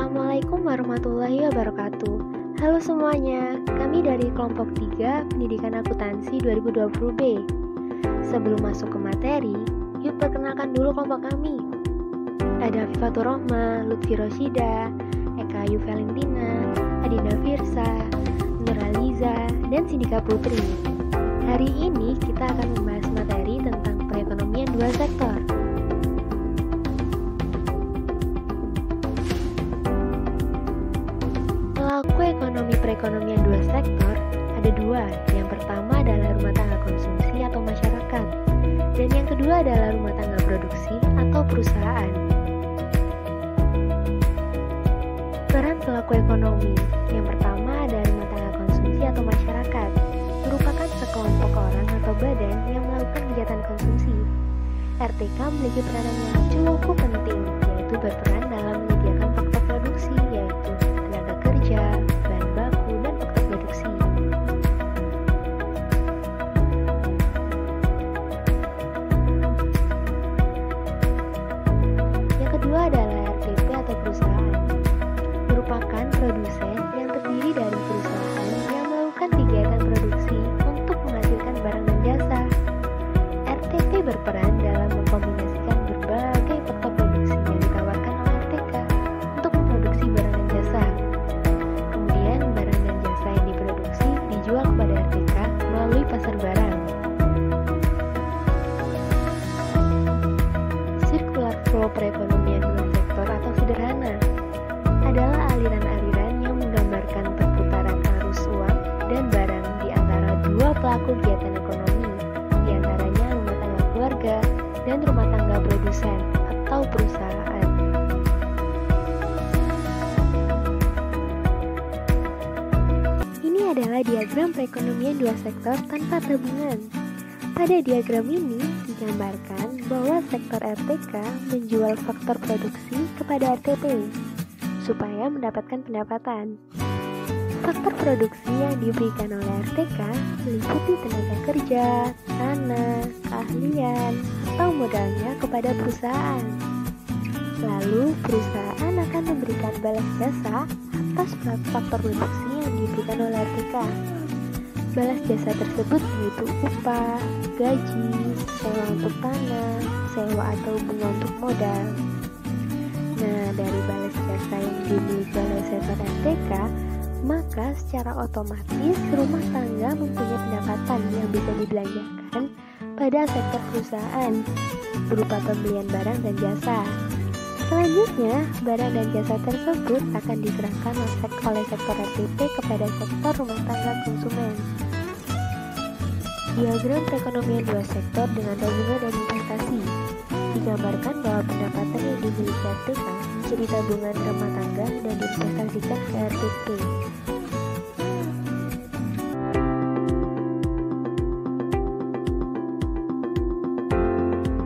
Assalamualaikum warahmatullahi wabarakatuh. Halo semuanya, kami dari kelompok 3 Pendidikan Akuntansi 2020B. Sebelum masuk ke materi, yuk perkenalkan dulu kelompok kami. Ada Fifatur Rohma, Lutfi Roshida, Eka Ayu Valentina, Adinda Firsa, Nuraliza, dan Sindika Putri. Hari ini kita akan membahas materi tentang perekonomian dua sektor. Pelaku ekonomi perekonomian dua sektor ada dua. Yang pertama adalah rumah tangga konsumsi atau masyarakat, dan yang kedua adalah rumah tangga produksi atau perusahaan. Peran pelaku ekonomi yang pertama ada rumah tangga konsumsi atau masyarakat, merupakan sekelompok orang atau badan yang melakukan kegiatan konsumsi. RTK memiliki peranan yang cukup penting, yaitu berperan dalam menyediakan faktor produksi, yaitu tenaga kerja, bahan baku, dan faktor produksi. Yang kedua adalah RTP atau perusahaan, merupakan produsen yang terdiri dari perusahaan yang melakukan kegiatan produksi untuk menghasilkan barang dan jasa. RTP berperan dalam mengkombinasikan berbagai faktor produksi yang ditawarkan oleh RTK untuk memproduksi barang dan jasa. Kemudian barang dan jasa yang diproduksi dijual kepada RTK melalui pasar barang. Circular flow perekonomian dua sektor atau sederhana adalah aliran-aliran yang menggambarkan perputaran arus uang dan barang di antara dua pelaku kegiatan ekonomi, di antaranya rumah tangga keluarga dan rumah tangga produsen atau perusahaan. Ini adalah diagram perekonomian dua sektor tanpa tabungan. Pada diagram ini digambarkan bahwa sektor RTK menjual faktor produksi kepada RTP supaya mendapatkan pendapatan. Faktor produksi yang diberikan oleh RTK meliputi tenaga kerja, tanah, keahlian, atau modalnya kepada perusahaan. Lalu perusahaan akan memberikan balas jasa atas faktor produksi yang diberikan oleh RTK. Balas jasa tersebut yaitu upah, gaji, sewa untuk tanah, sewa atau bunga untuk modal. Nah, dari balas jasa yang dimiliki oleh sektor RTK, maka secara otomatis rumah tangga mempunyai pendapatan yang bisa dibelanjakan pada sektor perusahaan berupa pembelian barang dan jasa. Selanjutnya, barang dan jasa tersebut akan diserahkan oleh sektor RTP kepada sektor rumah tangga konsumen. Diagram perekonomian dua sektor dengan tabungan dan investasi digambarkan bahwa pendapatan yang dimiliki RTK menjadi tabungan rumah tangga dan diinvestasikan ke RTP.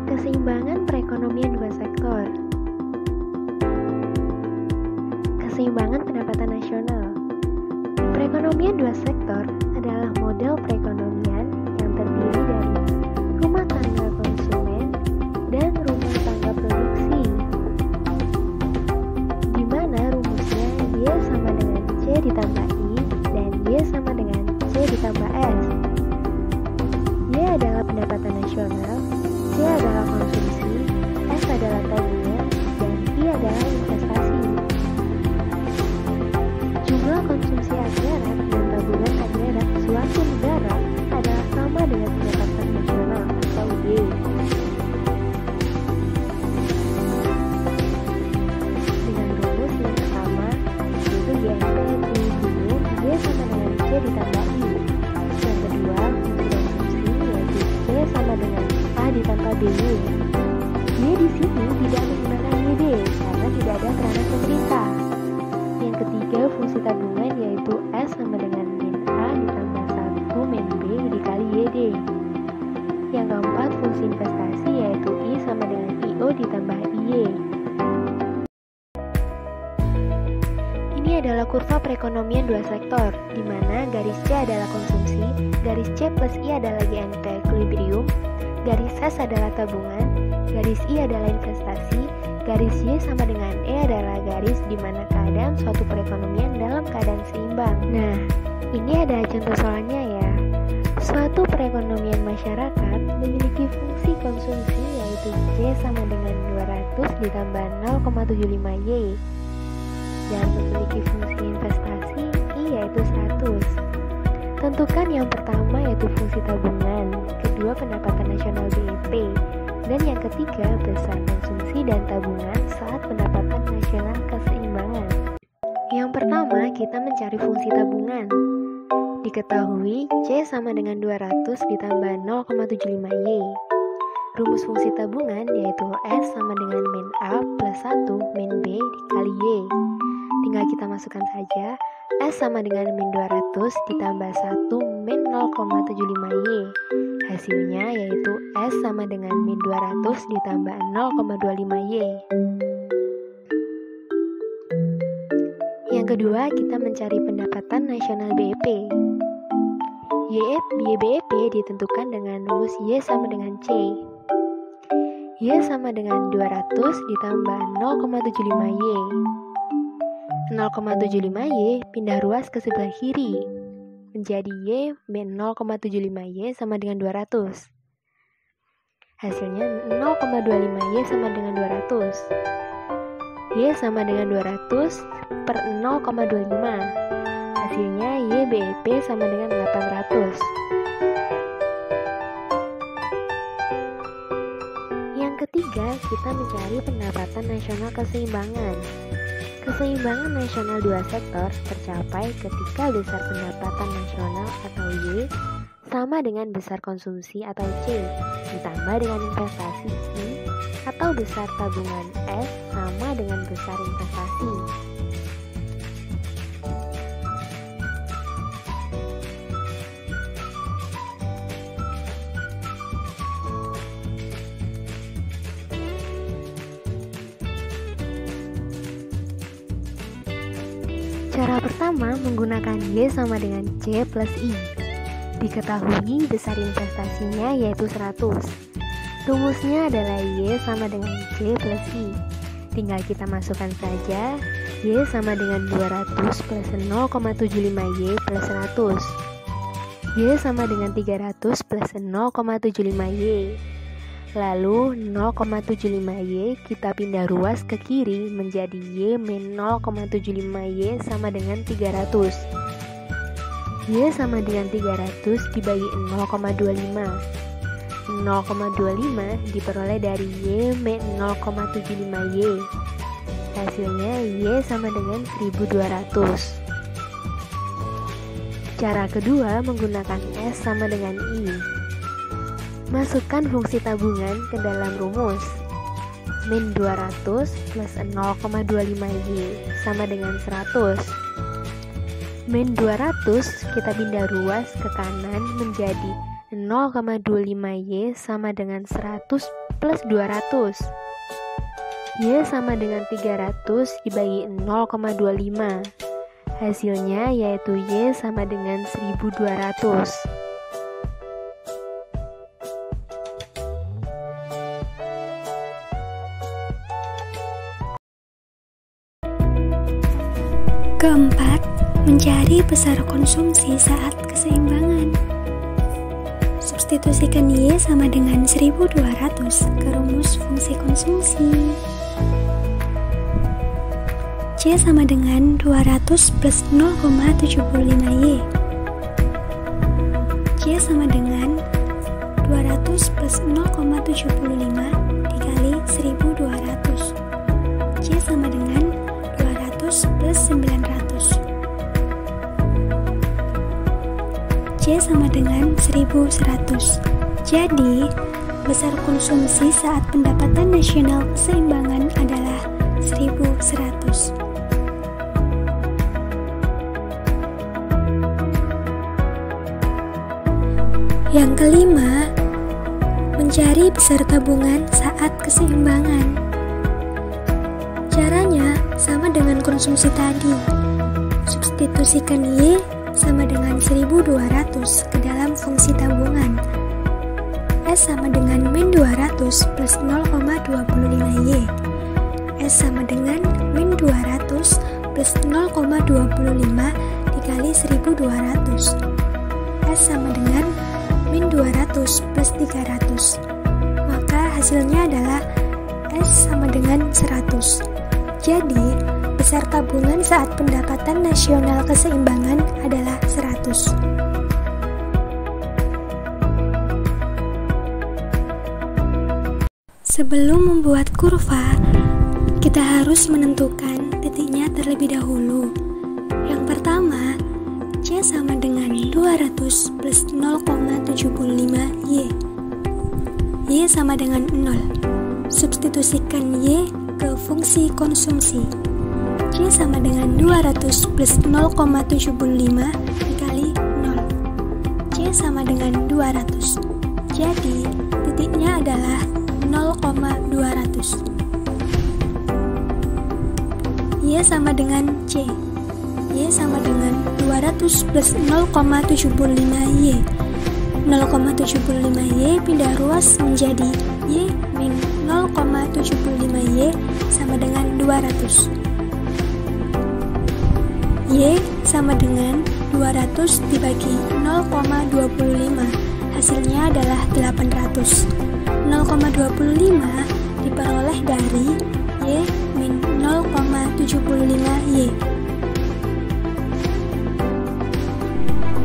Keseimbangan perekonomian dua sektor. Keseimbangan pendapatan nasional. Perekonomian dua sektor adalah model perekonomian yang terdiri dari rumah tangga konsumen dan rumah tangga produksi, di mana rumusnya Y sama dengan C ditambah I dan Y sama dengan C ditambah S. Y adalah pendapatan nasional, C adalah konsumsi, S adalah tabungan, dan I adalah investasi. Jumlah konsumsi agregat dan tabungan agregat suatu negara adalah sama dengan pendapatan nasional atau Y. Dengan rumus yang pertama, yaitu YNP dulu Y sama dengan C ditambah I. Yang kedua, fungsi konsumsi yaitu C sama dengan A ditambah BY. Y di sini tidak menggunakan YD karena tidak ada peranan pemerintah. Yang ketiga, fungsi tabungan yaitu S sama dengan min A ditambah 1 min B dikali YD. Yang keempat, fungsi investasi yaitu I sama dengan IO ditambah IY. Ini adalah kurva perekonomian dua sektor, di mana garis C adalah konsumsi, garis C plus I adalah GNP equilibrium, garis S adalah tabungan, garis I adalah investasi, Garis Y sama dengan E adalah garis di mana keadaan suatu perekonomian dalam keadaan seimbang. Nah, ini ada contoh soalnya ya. Suatu perekonomian masyarakat memiliki fungsi konsumsi yaitu C sama dengan 200 ditambah 0,75Y dan memiliki fungsi investasi I yaitu 100. Tentukan yang pertama yaitu fungsi tabungan, kedua pendapatan nasional BEP, dan yang ketiga besar konsumsi dan tabungan saat pendapatan nasional keseimbangan. Yang pertama kita mencari fungsi tabungan. Diketahui C sama dengan 200 ditambah 0,75Y. Rumus fungsi tabungan yaitu S sama dengan min A plus 1 min B dikali Y. Tinggal kita masukkan saja S sama dengan min 200 ditambah 1 min 0,75Y. Hasilnya yaitu S sama dengan min 200 ditambah 0,25Y. Yang kedua, kita mencari pendapatan nasional BEP. BEP ditentukan dengan rumus Y sama dengan C. Y sama dengan 200 ditambah 0,75Y. 0,75Y pindah ruas ke sebelah kiri. Menjadi Y min 0,75Y sama dengan 200. Hasilnya 0,25Y sama dengan 200. Y sama dengan 200 per 0,25. Hasilnya Y BEP sama dengan 800. Yang ketiga, kita mencari pendapatan nasional keseimbangan. Keseimbangan nasional dua sektor tercapai ketika besar pendapatan nasional atau Y sama dengan besar konsumsi atau C ditambah dengan investasi I atau besar tabungan S sama dengan besar investasi. Cara pertama menggunakan Y sama dengan C plus I. Diketahui besar investasinya yaitu 100. Rumusnya adalah Y sama dengan C plus I. Tinggal kita masukkan saja Y sama dengan 200 plus 0,75Y plus 100. Y sama dengan 300 plus 0,75Y. Lalu 0,75Y kita pindah ruas ke kiri menjadi Y min 0,75Y sama dengan 300. Y sama dengan 300 dibagi 0,25. 0,25 diperoleh dari Y min 0,75Y. Hasilnya Y sama dengan 1200. Cara kedua menggunakan S sama dengan I. Masukkan fungsi tabungan ke dalam rumus. Min 200 plus 0,25Y sama dengan 100. Min 200 kita pindah ruas ke kanan menjadi 0,25Y sama dengan 100 plus 200. Y sama dengan 300 dibagi 0,25. Hasilnya yaitu Y sama dengan 1200. Keempat, mencari besar konsumsi saat keseimbangan. Substitusikan Y sama dengan 1200 ke rumus fungsi konsumsi. C sama dengan 200 plus 0,75Y. C sama dengan 200 plus 0,75 dikali 1200. C sama dengan 200 plus 900. C sama dengan 1100. Jadi, besar konsumsi saat pendapatan nasional keseimbangan adalah 1100. Yang kelima, mencari besar tabungan saat keseimbangan. Caranya sama dengan konsumsi tadi. Substitusikan Y sama dengan 1200 ke dalam fungsi tabungan. S sama dengan min 200 plus 0,25Y. S sama dengan min 200 plus 0,25 dikali 1200. S sama dengan min 200 plus 300. Maka hasilnya adalah S sama dengan 100. Jadi, besar tabungan saat pendapatan nasional keseimbangan adalah 100. Sebelum membuat kurva, kita harus menentukan titiknya terlebih dahulu. Yang pertama, C sama dengan 200 plus 0,75 Y. Y sama dengan 0. Substitusikan Y ke fungsi konsumsi. C sama dengan 200 plus 0,75 dikali 0. C sama dengan 200. Jadi, titiknya adalah 0,200. Y sama dengan C. Y sama dengan 200 plus 0,75 Y. 0,75 Y pindah ruas menjadi Y min 0,75 Y sama dengan 200. Y sama dengan 200 dibagi 0,25. Hasilnya adalah 800. 0,25 diperoleh dari Y min 0,75 Y.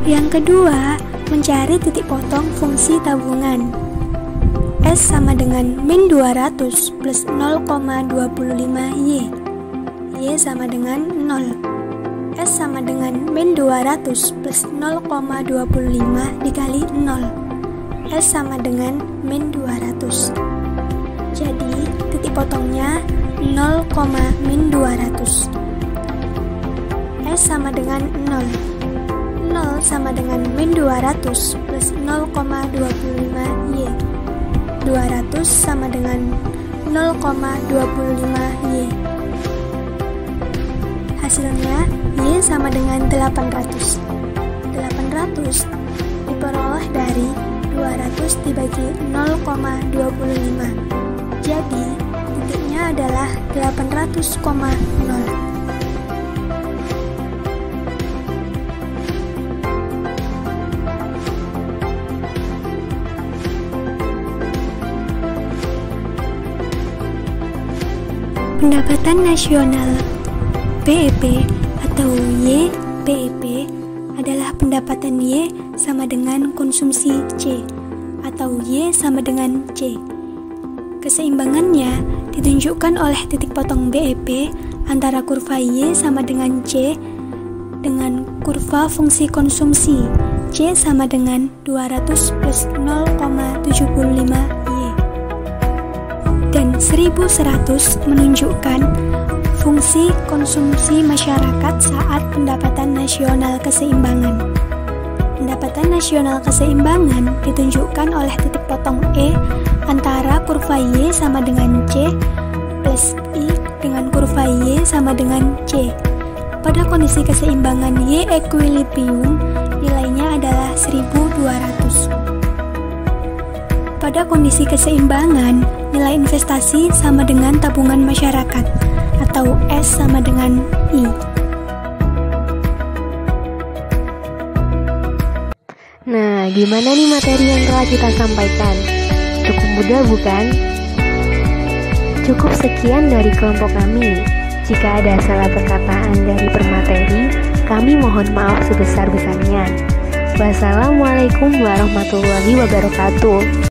Yang kedua, mencari titik potong fungsi tabungan. S sama dengan min 200 plus 0,25 Y. Y sama dengan 0. S sama dengan min 200 plus 0,25 dikali 0. S sama dengan min 200. Jadi, titik potongnya 0, min 200. S sama dengan 0. 0 sama dengan min 200 plus 0,25 Y. 200 sama dengan 0,25 Y. Hasilnya, Y sama dengan 800. 800 diperoleh dari 200 dibagi 0,25. Jadi, titiknya adalah 800,0. Pendapatan nasional BEP atau YPEP adalah pendapatan Y sama dengan konsumsi C atau Y sama dengan C. Keseimbangannya ditunjukkan oleh titik potong BEP antara kurva Y sama dengan C dengan kurva fungsi konsumsi C sama dengan 200 plus 0,75 Y. Dan 1100 menunjukkan fungsi konsumsi masyarakat saat pendapatan nasional keseimbangan. Pendapatan nasional keseimbangan ditunjukkan oleh titik potong E antara kurva Y sama dengan C plus I dengan kurva Y sama dengan C. Pada kondisi keseimbangan Y equilibrium, nilainya adalah 1200. Pada kondisi keseimbangan, nilai investasi sama dengan tabungan masyarakat atau S sama dengan I. Nah, gimana nih materi yang telah kita sampaikan? Cukup mudah bukan? Cukup sekian dari kelompok kami. Jika ada salah perkataan dari permateri, kami mohon maaf sebesar-besarnya. Wassalamualaikum warahmatullahi wabarakatuh.